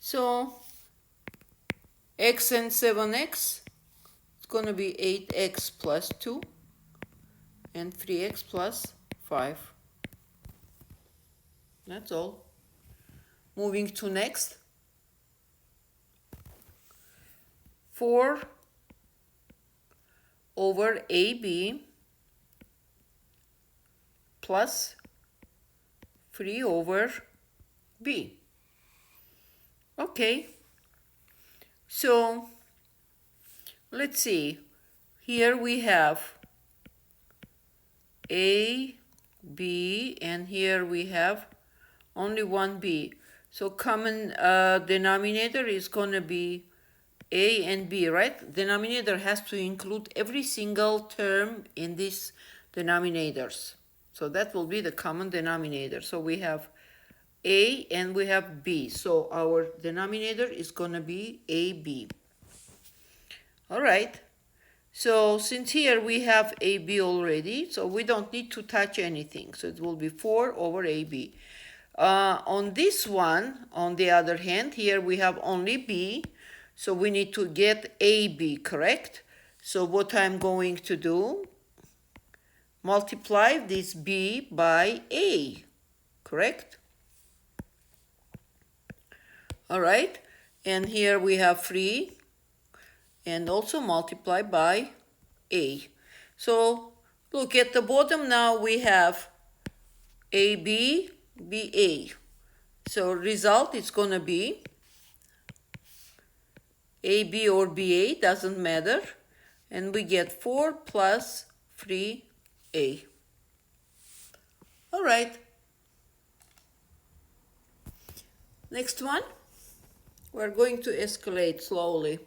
So x and 7x, it's going to be 8x plus 2 and 3x plus 5. That's all. Moving to next. 4 over AB plus 3 over B. Okay, so let's see. Here we have A, B, and here we have only one B. So common denominator is going to be A and B, right? Denominator has to include every single term in these denominators. So that will be the common denominator. So we have A and we have B. So our denominator is going to be AB. All right. So since here we have AB already, so we don't need to touch anything. So it will be 4 over AB. On this one, on the other hand, here we have only B. So we need to get AB, correct? So what I'm going to do, multiply this B by A, correct? All right. And here we have 3. And also multiply by A. So look at the bottom now, we have AB, BA. So result is going to be AB or BA, doesn't matter. And we get 4 plus 3A. All right. Next one. We're going to escalate slowly.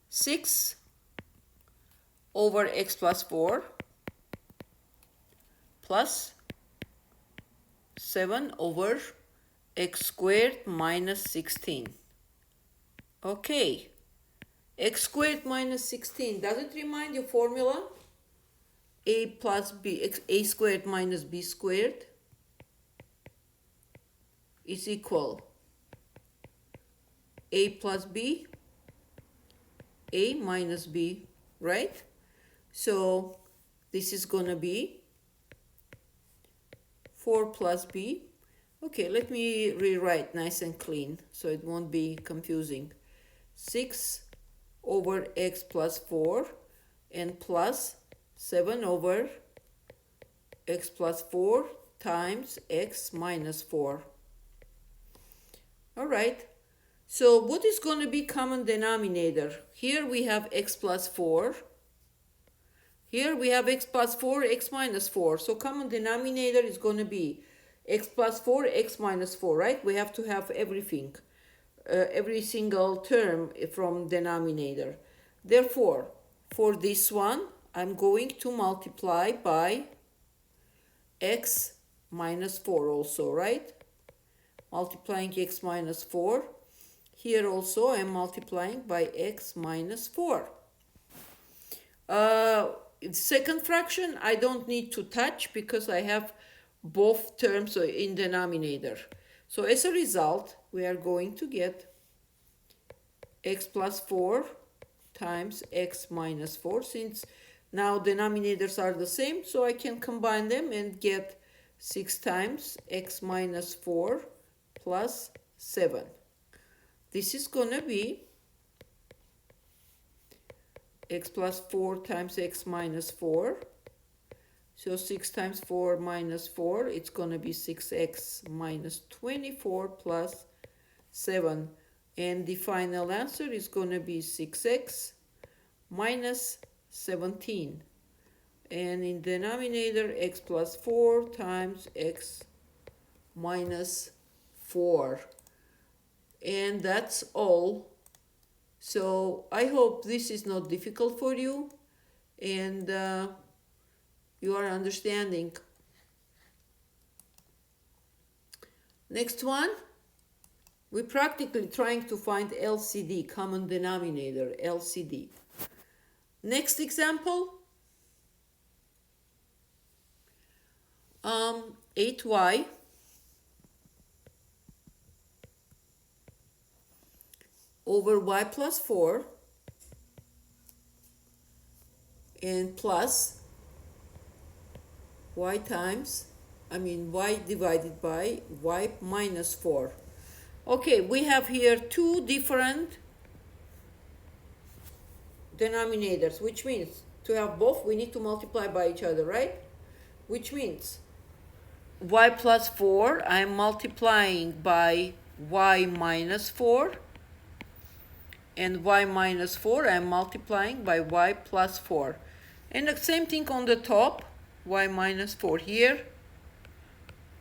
6 over x plus 4 plus 7 over x squared minus 16. Okay, x squared minus 16, does it remind you formula? A plus b, a squared minus b squared is equal a plus b, a minus b, right? So this is going to be 4 plus b. Okay, let me rewrite nice and clean so it won't be confusing. 6 over x plus 4 and plus 7 over x plus 4 times x minus 4. All right. So what is going to be common denominator? Here we have x plus 4. Here we have x plus 4, x minus 4. So common denominator is going to be x plus 4, x minus 4, right? We have to have everything, every single term from denominator. Therefore, for this one, I'm going to multiply by x minus 4 also, right? Multiplying x minus 4. Here also I'm multiplying by x minus 4. Second fraction I don't need to touch because I have both terms in denominator. So as a result, we are going to get x plus 4 times x minus 4. Since now denominators are the same, so I can combine them and get 6 times x minus 4 plus 7. This is going to be x plus 4 times x minus 4. So 6 times 4 minus 4, it's going to be 6x minus 24 plus 7. And the final answer is going to be 6x minus 17. And in denominator, x plus 4 times x minus 4. And that's all. So I hope this is not difficult for you and you are understanding. Next one, we're practically trying to find LCD, common denominator, LCD. Next example, 8y over y plus 4 and plus y divided by y minus 4. Okay, we have here two different denominators, which means to have both we need to multiply by each other, right? Which means y plus 4 I'm multiplying by y minus 4, and y minus 4 I'm multiplying by y plus 4. And the same thing on the top, y minus 4 here,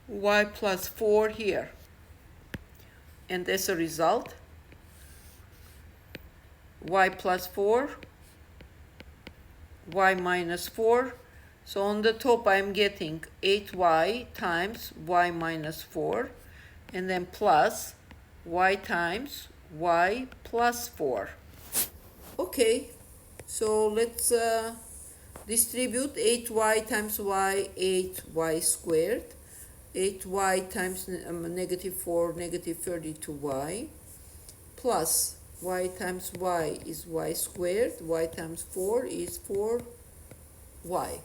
y plus 4 here. And as a result, y plus 4, y minus 4. So on the top I'm getting 8y times y minus 4, and then plus y times y plus 4. Okay, so let's distribute 8y times y, 8y squared. 8y times negative 4, negative 32y, plus y times y is y squared, y times 4 is 4y.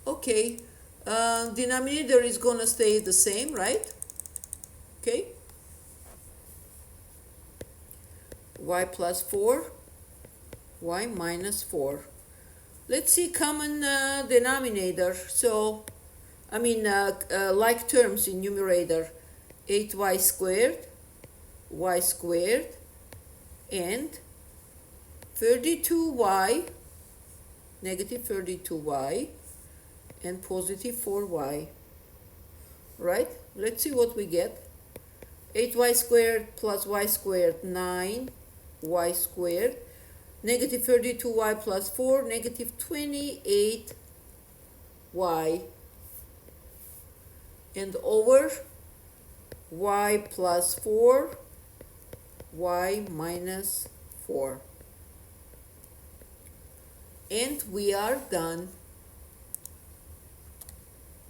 Okay, denominator is gonna stay the same, right? Okay, y plus 4, y minus 4. Let's see common denominator. So like terms in numerator, 8y squared, y squared, and 32y, negative 32y, and positive 4y. Right? Let's see what we get. 8y squared plus y squared, 9y squared. Negative 32y plus 4, negative 28y. And over y plus 4, y minus 4. And we are done.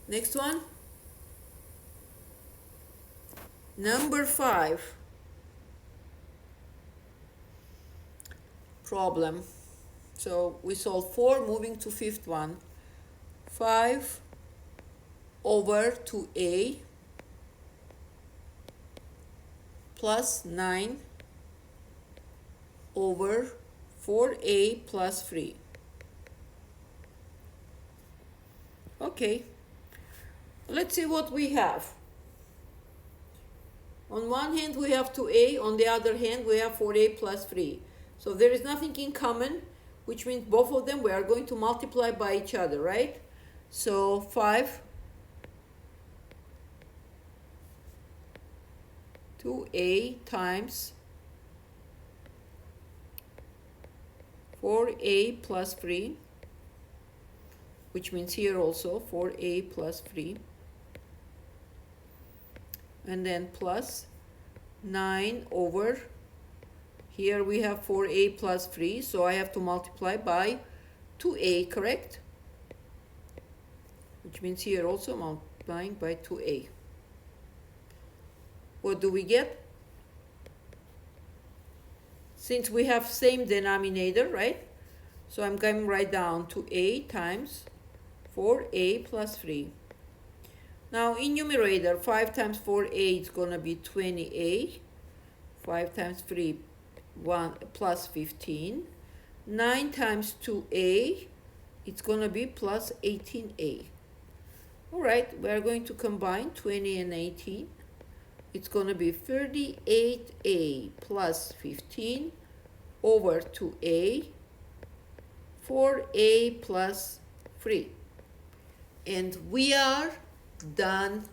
Next one. Number 5. Problem. So we solved 4, moving to fifth one. 5 over 2a plus 9 over 4a plus 3. Okay, let's see what we have. On one hand we have 2a, on the other hand we have 4a plus 3. So there is nothing in common, which means both of them we are going to multiply by each other, right? So 5 2a times 4a plus 3, which means here also 4a plus 3, and then plus 9 over, here we have 4a plus 3, so I have to multiply by 2a, correct? Which means here also multiplying by 2a. What do we get? Since we have same denominator, right? So I'm going to write down 2a times 4a plus 3. Now in numerator, 5 times 4a is going to be 20a. 5 times 3, 1 plus 15. 9 times 2a, it's going to be plus 18a. All right, we are going to combine 20 and 18. It's going to be 38a plus 15 over 2a, 4a plus 3. And we are done.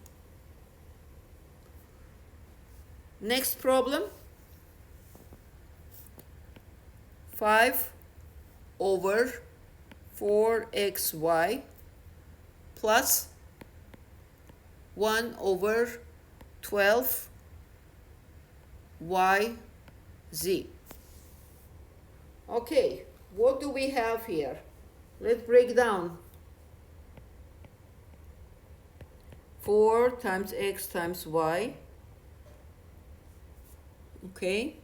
Next problem. 5 over 4xy plus 1 over 12 yz. Okay, what do we have here? Let's break down. 4 times x times y. Okay.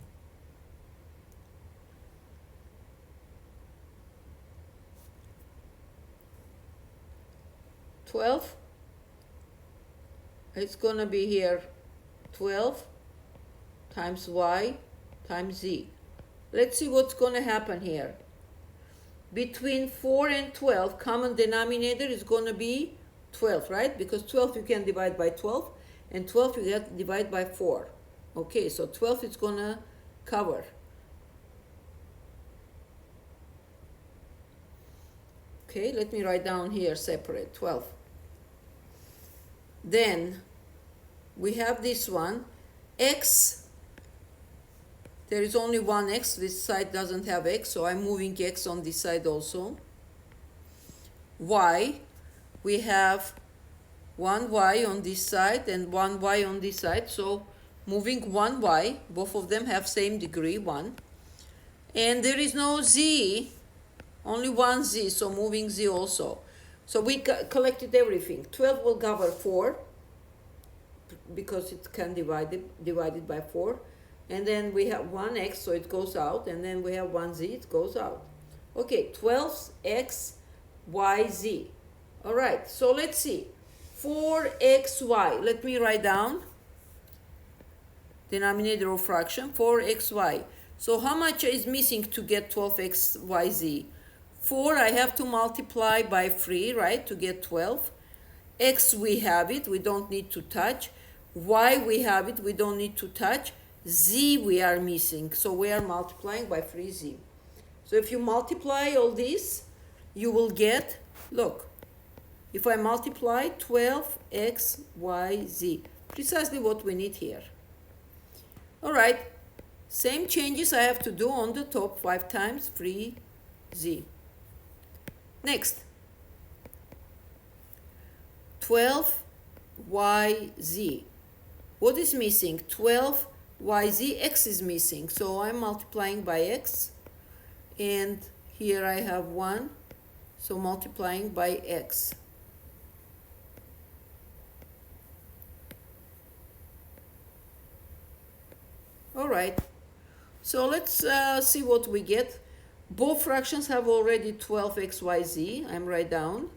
12. It's going to be here 12 times y times z. Let's see what's going to happen here. Between 4 and 12, common denominator is going to be 12, right? Because 12 you can divide by 12, and 12 you get divide by 4. Okay, so 12 is going to cover. Okay, let me write down here separate, 12. Then we have this one, x, there is only one x, this side doesn't have x, so I'm moving x on this side also. Y, we have one y on this side and one y on this side, so moving one y, both of them have same degree, 1. And there is no z, only one z, so moving z also. So we collected everything. 12 will cover 4, because it can divided by 4. And then we have 1x, so it goes out, and then we have 1z, it goes out. Okay, 12x, y, z. All right, so let's see. 4xy, let me write down denominator of fraction, 4xy. So how much is missing to get 12xyz? 4 I have to multiply by 3, right, to get 12. X we have it, we don't need to touch. Y we have it, we don't need to touch. Z we are missing, so we are multiplying by 3z. So if you multiply all this, you will get, look, if I multiply 12xyz, precisely what we need here. All right, same changes I have to do on the top, 5 times 3z. Next, 12yz. What is missing? 12yz, x is missing. So I'm multiplying by x. And here I have 1. So multiplying by x. All right. So let's see what we get. Both fractions have already 12xyz. I'm write down.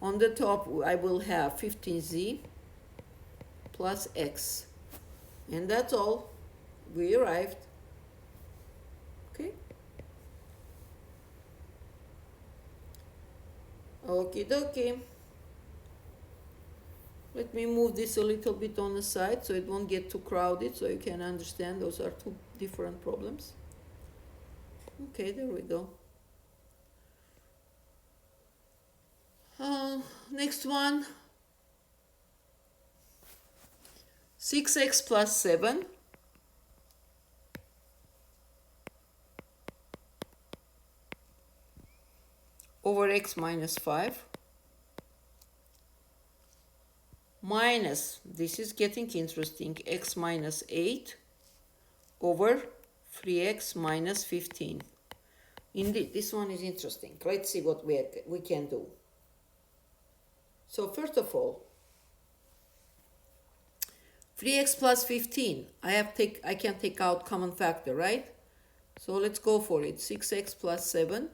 On the top, I will have 15z plus x. And that's all. We arrived. Okay. Okie dokie. Let me move this a little bit on the side so it won't get too crowded, so you can understand those are two different problems. Okay, there we go. Next one, 6x plus 7 over x minus 5 minus, this is getting interesting, x minus 8 over 3x minus 15. Indeed, this one is interesting. Let's see what we can do. So first of all, 3x plus 15, I can take out common factor, right? So let's go for it. 6x plus 7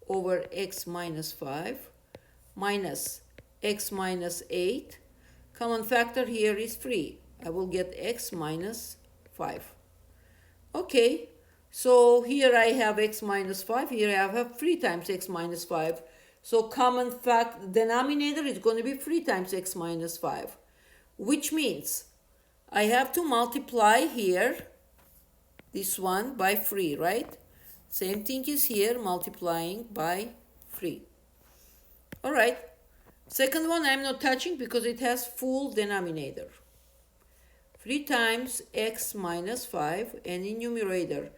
over x minus 5 minus x minus 8. Common factor here is 3. I will get x minus 5. Okay, so here I have x minus 5. Here I have 3 times x minus 5. So common denominator is going to be 3 times x minus 5. Which means I have to multiply here this one by 3, right? Same thing is here, multiplying by 3. All right. Second one I'm not touching because it has full denominator. 3 times x minus 5, and in numerator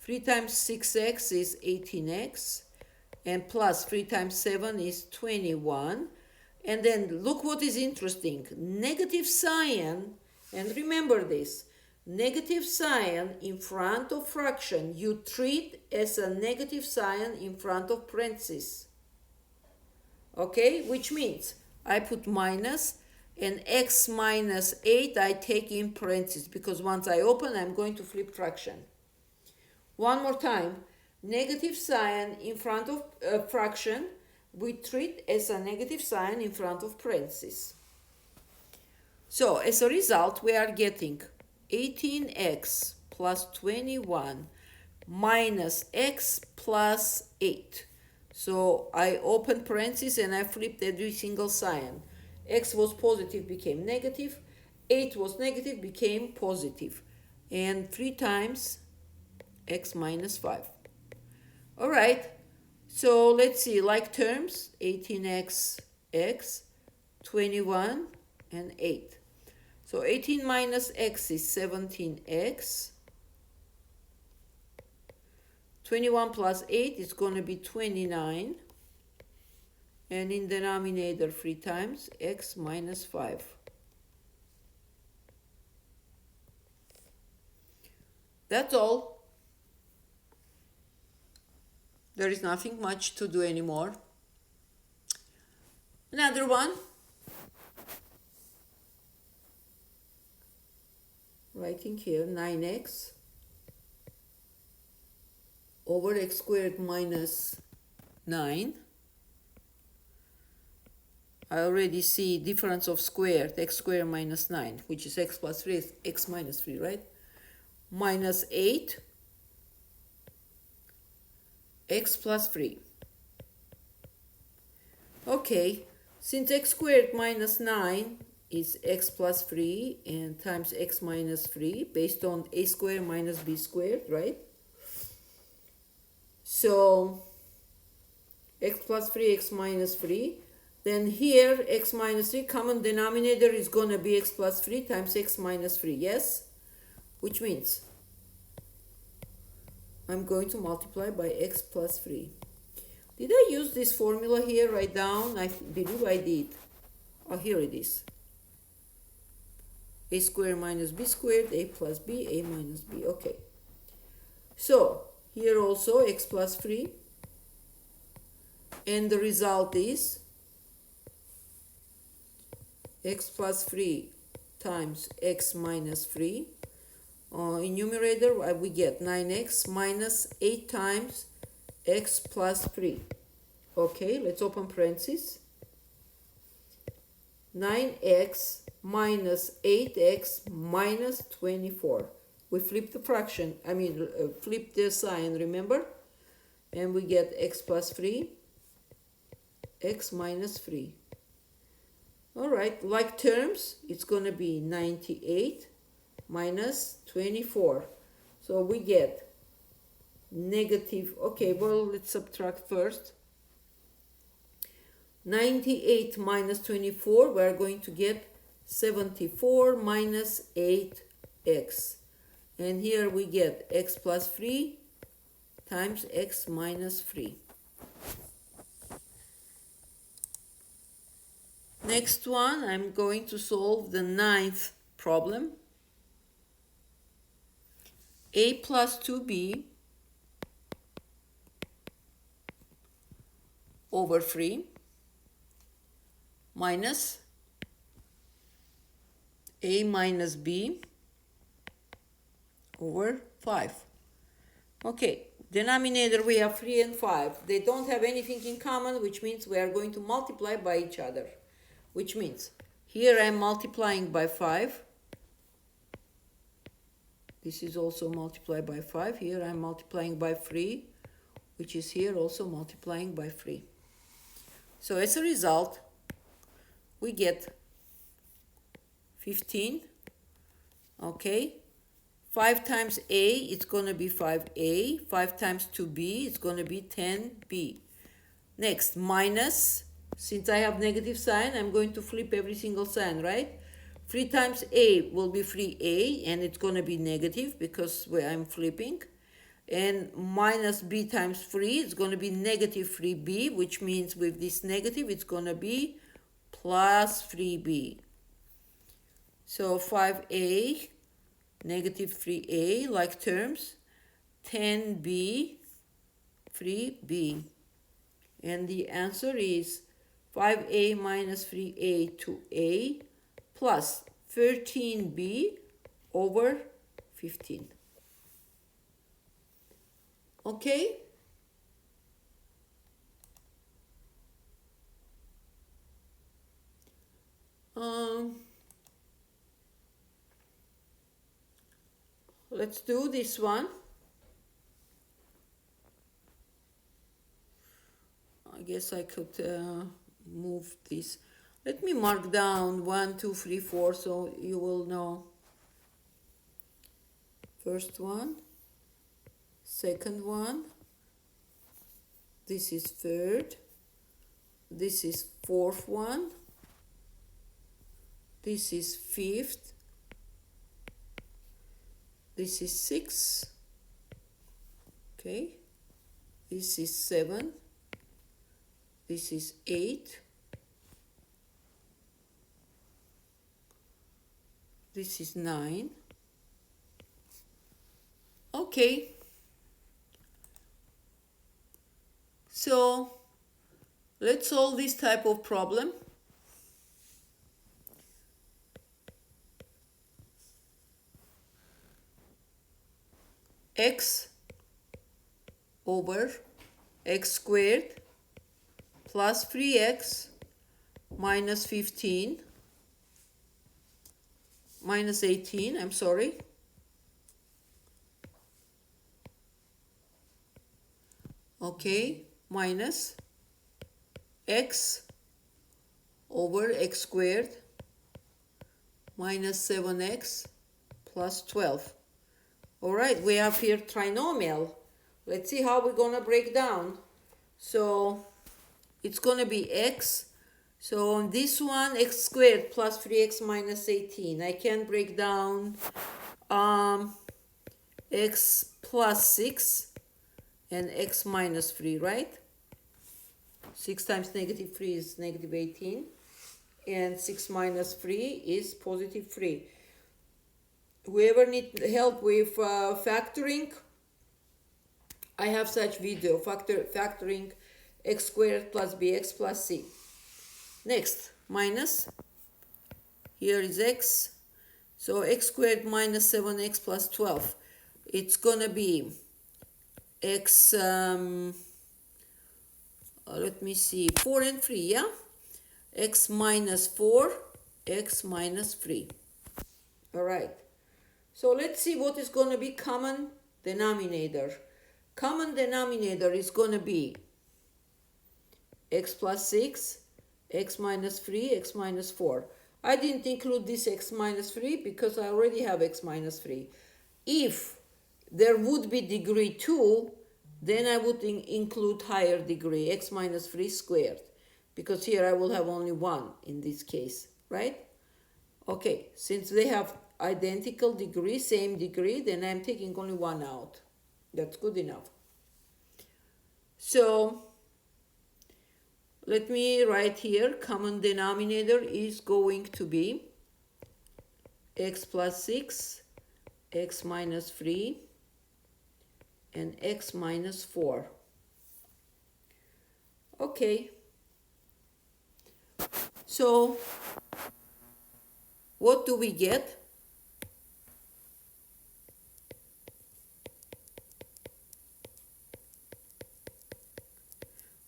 3 times 6x is 18x, and plus 3 times 7 is 21. And then look what is interesting. Negative sign, and remember this, negative sign in front of fraction you treat as a negative sign in front of parentheses. Okay, which means I put minus, and x minus 8 I take in parentheses, because once I open I'm going to flip fraction. One more time, negative sign in front of a fraction, we treat as a negative sign in front of parentheses. So as a result, we are getting 18x plus 21 minus x plus 8. So I opened parentheses and I flipped every single sign. X was positive, became negative. 8 was negative, became positive. And 3 times x minus 5. All right, so let's see, like terms, 18x, x, 21, and 8. So 18 minus x is 17x. 21 plus 8 is going to be 29. And in denominator 3 times x minus 5. That's all. There is nothing much to do anymore. Another one. Writing here 9x over x squared minus 9. I already see difference of squared, x squared minus 9, which is x plus 3, x minus 3, right? Minus 8, x plus 3. Okay, since x squared minus 9 is x plus 3 and times x minus 3 based on a squared minus b squared, right? So x plus 3, x minus 3. Then here x minus 3, common denominator is going to be x plus 3 times x minus 3, yes? Which means I'm going to multiply by x plus 3. Did I use this formula here, write down? I believe I did. Oh, here it is. A squared minus b squared, a plus b, a minus b. Okay. So here also x plus 3. And the result is x plus 3 times x minus 3. In numerator, we get 9x minus 8 times x plus 3. Okay, let's open parentheses. 9x minus 8x minus 24. We flip the fraction, flip the sign, remember? And we get x plus 3, x minus 3. All right, like terms, it's going to be 98 minus 24. So we get negative, okay, well, let's subtract first. 98 minus 24, we're going to get 74 minus 8x. And here we get x plus 3 times x minus 3. Next one, I'm going to solve the 9th problem. A plus 2b over 3 minus a minus b over 5. Okay, denominator we have 3 and 5. They don't have anything in common, which means we are going to multiply by each other. Which means here I'm multiplying by 5. This is also multiplied by 5. Here I'm multiplying by 3, which is here also multiplying by 3. So as a result, we get 15. Okay. 5 times a, it's going to be 5a. 5 times 2b, it's going to be 10b. Next, minus. Since I have negative sign, I'm going to flip every single sign, right? 3 times a will be 3a, and it's going to be negative because I'm flipping. And minus b times 3 is going to be negative 3b, which means with this negative, it's going to be plus 3b. So 5a, negative 3a, like terms, 10b, 3b. And the answer is 5a minus 3a to a plus 13b over 15. Okay, Let's do this one. I guess I could move this. Let me mark down 1, 2, 3, 4 so you will know. First one, second one, this is third, this is fourth one, this is fifth, this is sixth, okay, this is seven, this is 8, this is 9. Okay, so let's solve this type of problem. X over x squared plus 3x minus 15 minus 18, I'm sorry. Okay, minus x over x squared minus 7x plus 12. All right, we have here trinomial. Let's see how we're going to break down. So it's going to be x. So on this one, x squared plus 3x minus 18. I can break down x plus 6 and x minus 3, right? 6 times negative 3 is negative 18. And 6 minus 3 is positive 3. Whoever needs help with factoring, I have such video, factoring x squared plus bx plus c. Next, minus, here is x, so x squared minus 7x plus 12. It's gonna be x, let me see, 4 and 3, yeah? X minus 4, x minus 3. All right. So let's see what is going to be common denominator. Common denominator is going to be x plus 6, x minus 3, x minus 4. I didn't include this x minus 3 because I already have x minus 3. If there would be degree 2, then I would include higher degree, x minus 3 squared. Because here I will have only 1 in this case, right? Okay, since they have identical degree, same degree, then I'm taking only 1 out. That's good enough. So let me write here, common denominator is going to be x plus 6, x minus 3, and x minus 4. Okay. So what do we get?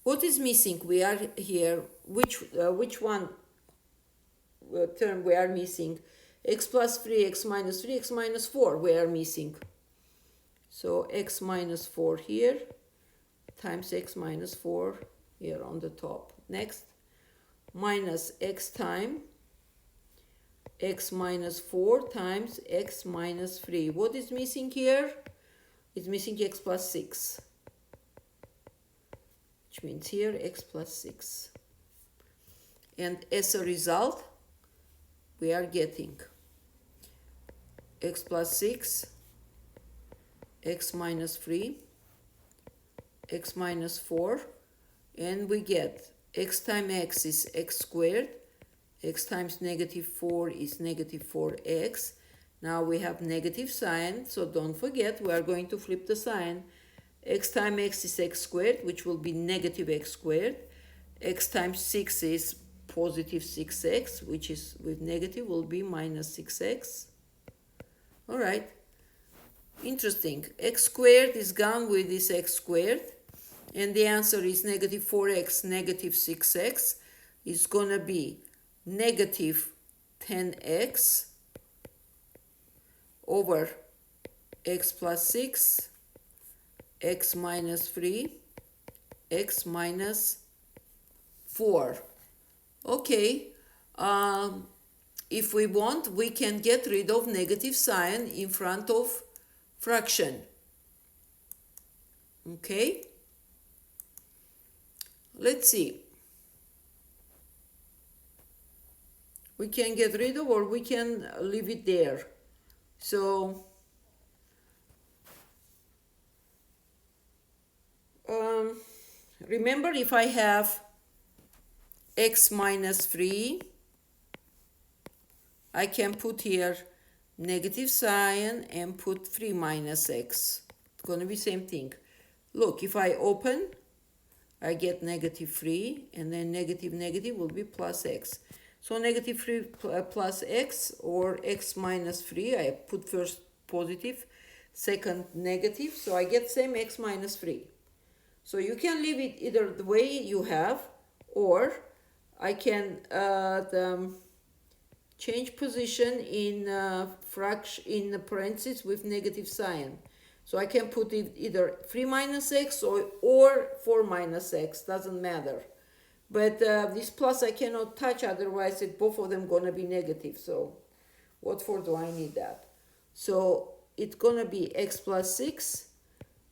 What is missing? We are here. Which one term we are missing? X plus 3, x minus 3, x minus 4 we are missing. So x minus 4 here times x minus 4 here on the top. Next, minus x times x minus 4 times x minus 3. What is missing here? It's missing x plus 6. Which means here x plus 6. And as a result, we are getting x plus 6, x minus 3, x minus 4, and we get x times x is x squared, x times negative 4 is negative 4x. Now we have negative sign, so don't forget we are going to flip the sign. X times x is x squared, which will be negative x squared. X times 6 is positive 6x, which is with negative will be minus 6x. All right. Interesting. X squared is gone with this x squared. And the answer is negative 4x, negative 6x is going to be negative 10x over x plus 6, x minus 3, x minus 4. Okay, if we want, we can get rid of negative sign in front of fraction. Okay, let's see. We can get rid of, or we can leave it there. So remember, if I have x minus 3, I can put here negative sign and put 3 minus x. It's going to be same thing. Look, if I open, I get negative 3, and then negative will be plus x. So negative 3 plus x, or x minus 3, I put first positive, second negative, so I get same x minus 3. So you can leave it either the way you have, or I can change position in fraction in the parentheses with negative sign. So I can put it either 3 minus x or 4 minus x, doesn't matter. But this plus I cannot touch, otherwise both of them gonna be negative. So what for do I need that? So it's gonna be x plus 6.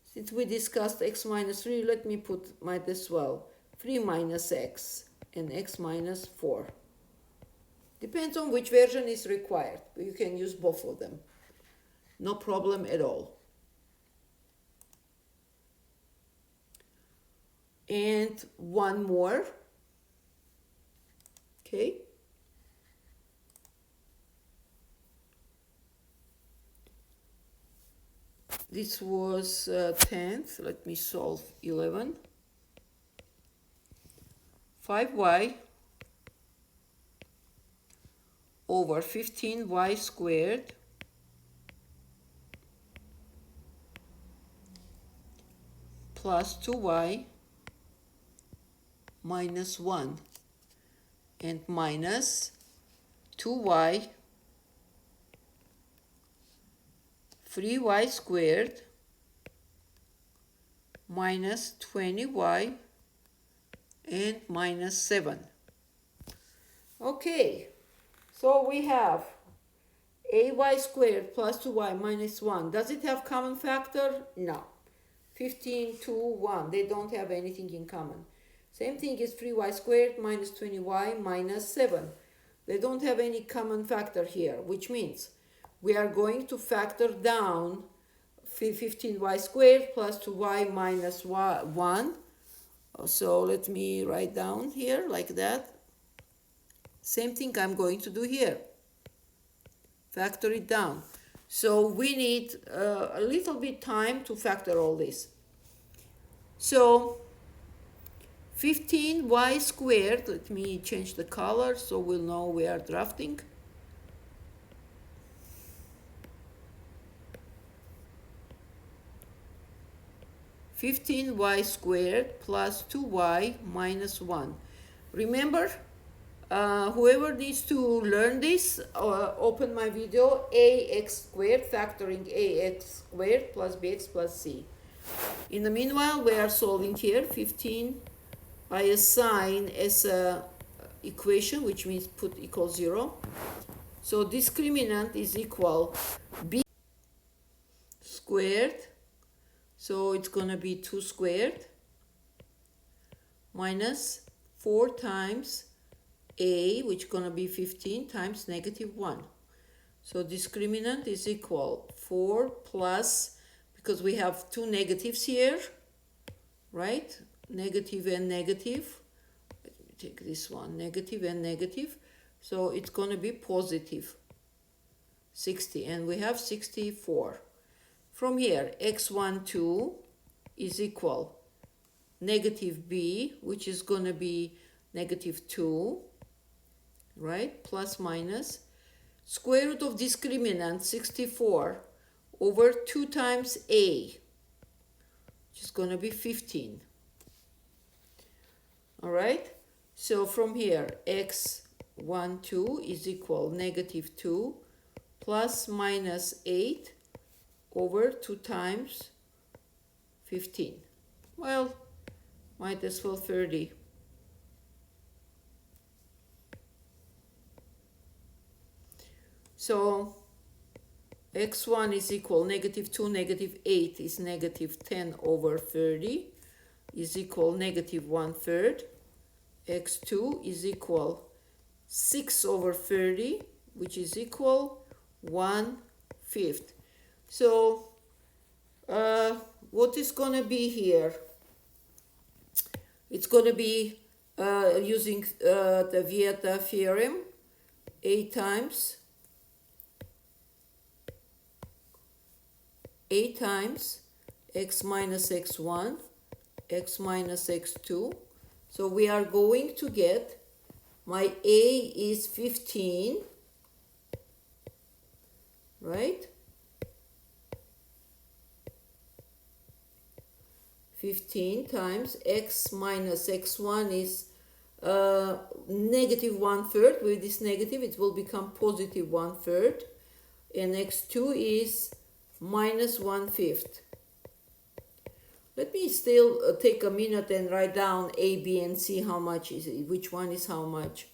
Since we discussed x minus 3, let me put might as well 3 minus x and x minus 4. Depends on which version is required, but you can use both of them. No problem at all. And one more. Okay. This was 10th. Let me solve 11. 5y over 15y squared plus 2y minus 1 and minus 2y 3y squared minus 20y and minus 7. Okay, so we have ay squared plus 2y minus 1. Does it have common factor? No. 15, 2, 1. They don't have anything in common. Same thing is 3y squared minus 20y minus 7. They don't have any common factor here, which means we are going to factor down 15y squared plus 2y minus 1. So let me write down here like that. Same thing I'm going to do here. Factor it down. So we need a little bit time to factor all this. So 15y squared, let me change the color so we'll know we are drafting. (15y squared plus 2y minus 1). Remember, whoever needs to learn this, open my video ax squared, factoring ax squared plus bx plus c. In the meanwhile, we are solving here 15. I assign as a equation, which means put equals 0. So discriminant is equal b squared. So it's going to be 2 squared minus 4 times a, which is going to be 15 times negative 1. So discriminant is equal 4 plus, because we have two negatives here, right? Negative and negative. Let me take this one, negative and negative. So it's going to be positive 60, and we have 64. From here, x12 is equal negative b, which is going to be negative 2, right? Plus minus square root of discriminant 64 over 2 times a, which is going to be 15. All right? So from here, x 1, 2 is equal negative 2 plus minus 8 over 2 times 15. Well, might as well 30. So x1 is equal negative 2, negative 8 is negative 10 over 30 is equal negative 1/3. x2 is equal 6 over 30, which is equal 1/5. So what is going to be here? It's going to be using the Vieta theorem, a times x minus x1, x minus x2. So we are going to get, my a is 15, right? 15 times x minus x1 is negative 1/3. With this negative, it will become positive 1/3. And x2 is minus 1/5. Let me still take a minute and write down a, b, and c. How much is it? Which one is how much?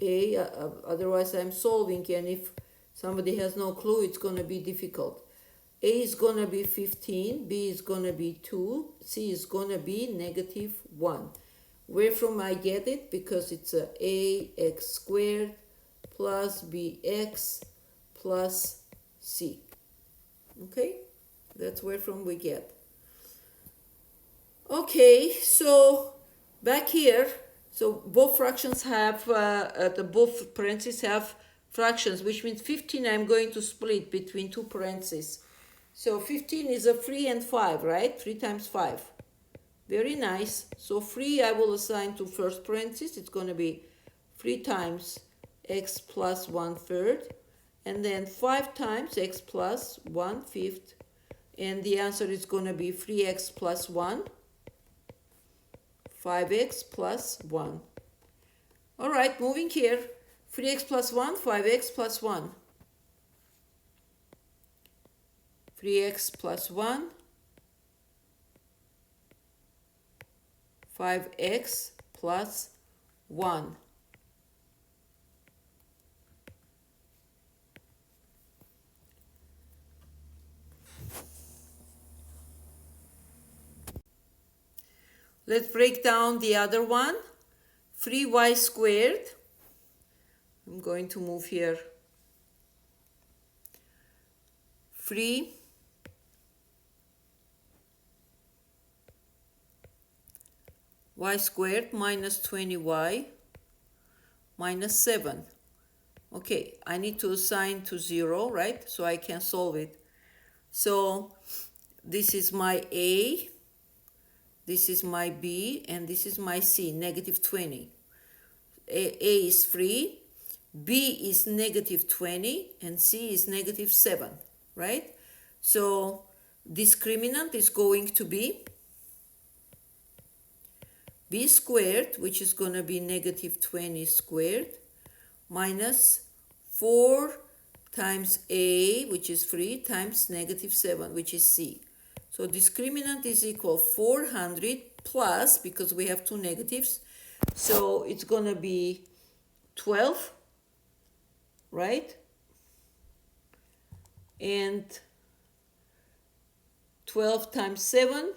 A, otherwise I'm solving, and if somebody has no clue, it's going to be difficult. A is going to be 15, b is going to be 2, c is going to be negative 1. Where from I get it? Because it's a x squared plus bx plus c. Okay, that's where from we get. Okay, so back here, so both fractions have, both parentheses have fractions, which means 15 I'm going to split between two parentheses. So 15 is a 3 and 5, right? 3 times 5. Very nice. So 3 I will assign to first parenthesis. It's going to be 3 times x plus 1/3. And then 5 times x plus 1/5. And the answer is going to be 3x plus 1. 5x plus 1. All right, moving here. 3x plus 1, 5x plus 1. 3x plus 1, 5x plus 1. Let's break down the other one. 3y squared. I'm going to move here. 3 y squared minus 20y minus 7. Okay, I need to assign to 0, right? So I can solve it. So this is my a, this is my b, and this is my c, negative 20. A is 3, b is negative 20, and c is negative 7, right? So discriminant is going to be b squared, which is going to be negative 20 squared, minus 4 times a, which is 3, times negative 7, which is c. So discriminant is equal 400 plus, because we have two negatives, so it's going to be 12, right? And 12 times 7,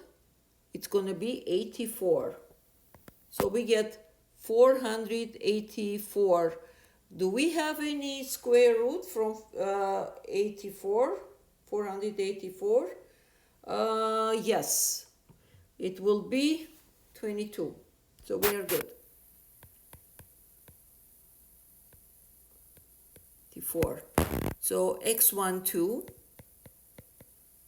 it's going to be 84. So we get 484. Do we have any square root from 84? 484? Yes. It will be 22. So we are good. 84. So x12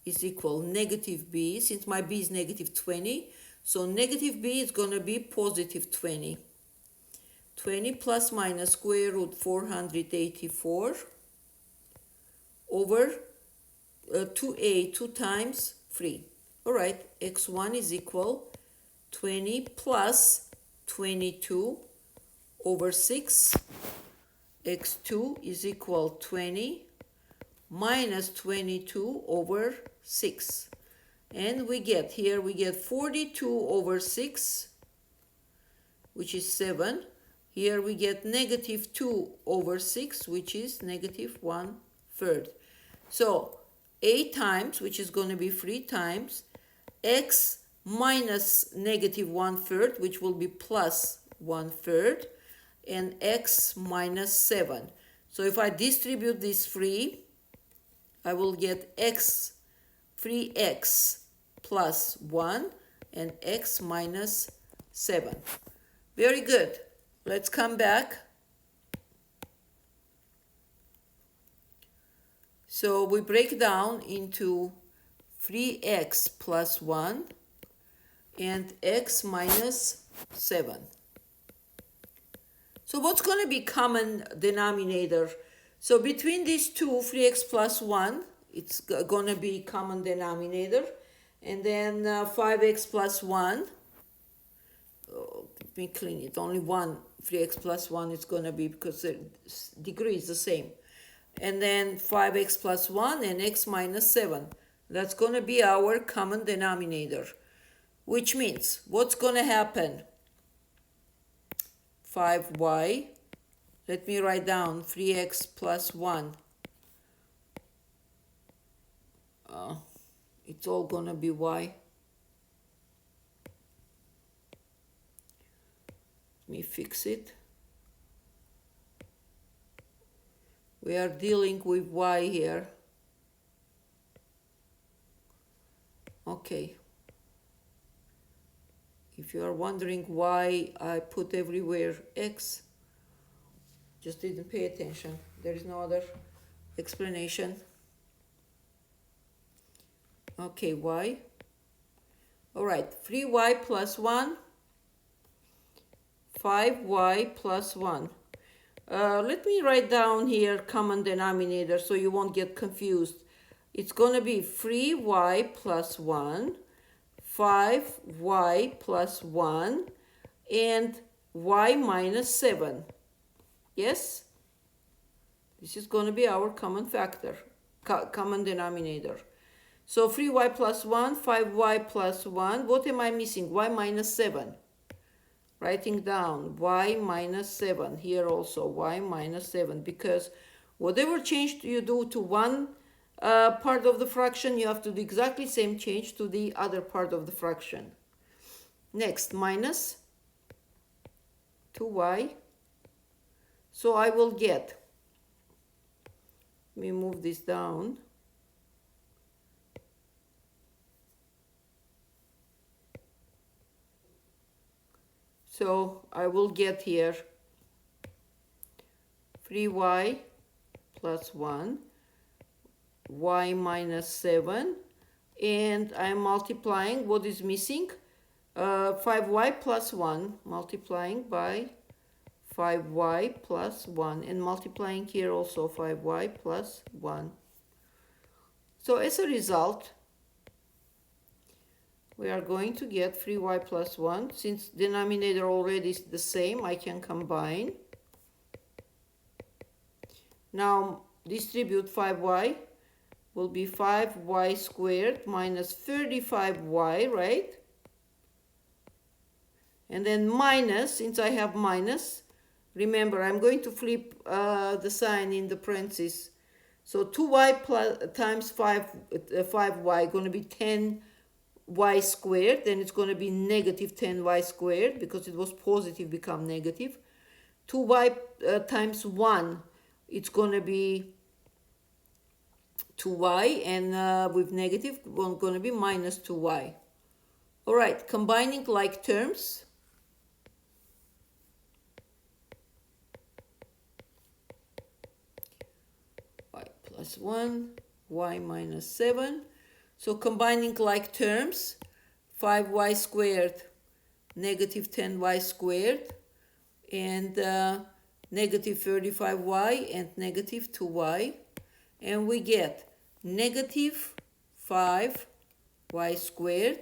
is equal negative b. Since my b is negative 20, so negative b is going to be positive 20. 20 plus minus square root 484 over 2a, 2 times 3. All right, x1 is equal 20 plus 22 over 6, x2 is equal 20 minus 22 over 6. And we get 42 over 6, which is 7. Here we get negative 2 over 6, which is negative 1/3. So a times, which is going to be 3 times, x minus negative 1/3, which will be plus 1/3, and x minus 7. So if I distribute these 3, I will get 3x plus 1 and x minus 7. Very good. Let's come back. So we break down into 3x plus 1 and x minus 7. So what's going to be common denominator? So between these two, 3x plus 1, it's going to be common denominator. And then 5x plus 1, let me clean it, only 3x plus 1 is going to be, because the degree is the same. And then 5x plus 1 and x minus 7. That's going to be our common denominator. Which means, what's going to happen? 5y, let me write down 3x plus 1. It's all going to be y. Let me fix it. We are dealing with y here. Okay. If you are wondering why I put everywhere x, just didn't pay attention. There is no other explanation. Okay, y. All right, 3y plus 1, 5y plus 1. Let me write down here common denominator so you won't get confused. It's going to be 3y plus 1, 5y plus 1, and y minus 7. Yes? This is going to be our common factor, common denominator. So 3y plus 1, 5y plus 1. What am I missing? Y minus 7. Writing down y minus 7. Here also y minus 7. Because whatever change you do to one part of the fraction, you have to do exactly same change to the other part of the fraction. Next, minus 2y. So I will get, let me move this down. So I will get here 3y plus 1, y minus 7, and I'm multiplying what is missing, 5y plus 1, multiplying by 5y plus 1, and multiplying here also 5y plus 1. So as a result, we are going to get 3y plus 1. Since denominator already is the same, I can combine. Now distribute 5y, will be 5y squared minus 35y, right? And then minus, since I have minus, remember I'm going to flip the sign in the parentheses. So 2y plus, times 5y going to be 10y squared, then it's going to be negative 10y squared because it was positive become negative. 2y times 1, it's going to be 2y, and with negative, we're going to be minus 2y. All right, combining like terms. Y plus 1, y minus 7. So combining like terms, 5y squared, negative 10y squared, and negative 35y and negative 2y. And we get negative 5y squared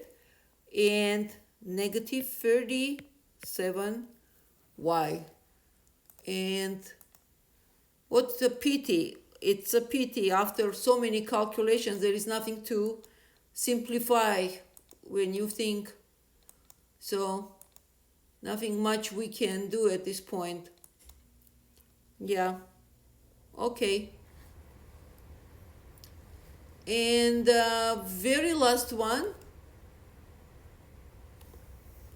and negative 37y. And what's a pity? It's a pity after so many calculations there is nothing to simplify when you think. So nothing much we can do at this point. Yeah, okay. And very last one,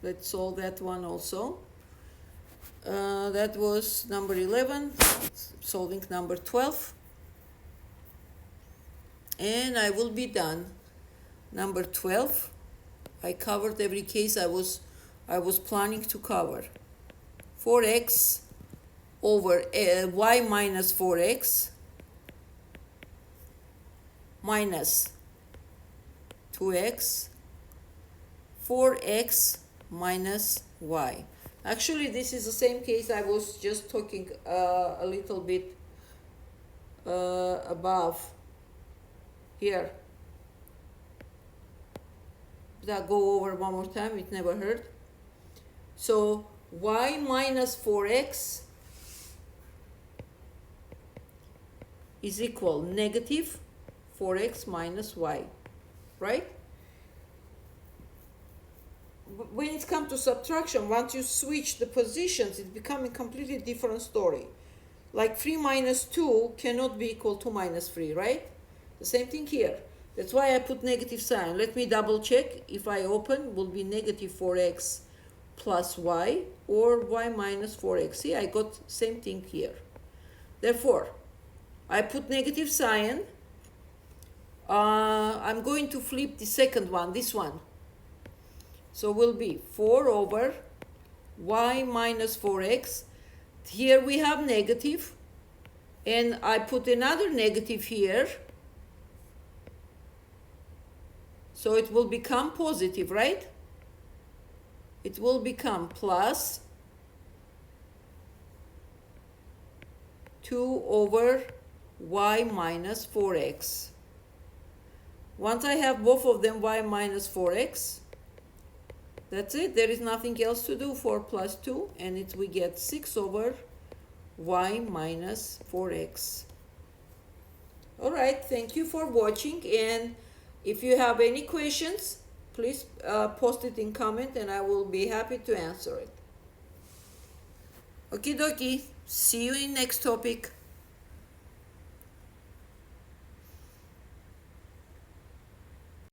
let's solve that one also. That was number 11, solving number 12. And I will be done. Number 12, I covered every case I was planning to cover. 4x over y minus 4x minus 2x, 4x minus y. Actually, this is the same case I was just talking a little bit above here. But I'll go over one more time, it never hurt. So y minus 4x is equal negative 4x minus y, right? When it comes to subtraction, once you switch the positions, it becomes a completely different story. Like 3 minus 2 cannot be equal to minus 3, right? The same thing here. That's why I put negative sign. Let me double check. If I open, will be negative 4x plus y or y minus 4x. See, I got same thing here. Therefore, I put negative sign. I'm going to flip the second one, this one. So will be 4 over y minus 4x. Here we have negative, and I put another negative here. So it will become positive, right? It will become plus 2 over y minus 4x. Once I have both of them, y minus 4x, that's it. There is nothing else to do. 4 plus 2, and we get 6 over y minus 4x. All right, thank you for watching, and if you have any questions, please post it in comment and I will be happy to answer it. Okie dokie, see you in next topic.